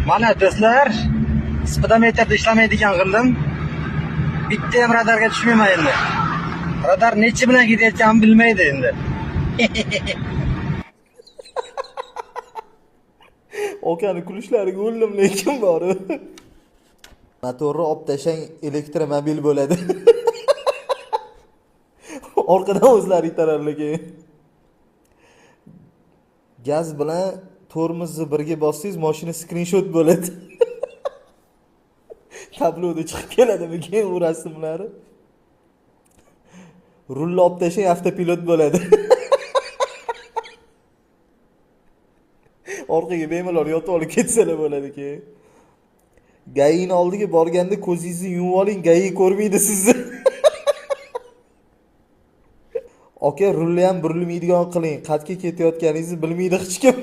Mana do'stlar, spidometrda ishlamaydigan qildim. Bitta ham radarga tushmayman endi. Radar nechi bilan ketayotganini bilmaydi endi. Okani kulishlariga o'ldim lekin bor. Motorni olib tashlang, elektromobil bo'ladi. Orqadan o'zlari itararlar keyin. Gaz bilan tormozni birga bossangiz, mashina skrinshot bo'ladi. Tabloda chiqib keladimi keyin u rasmlari? Rulni olib tashlang, avtopilot bo'ladi. Orqaga bemalol yotib olib ketsalar bo'ladi keyin. Gayini oldiga borganda ko'zingizni yumib oling, gayi ko'rmaydi sizni. Aka, rulni ham burilmaydigan qiling. Qatga ketayotganingizni bilmaydi hech kim.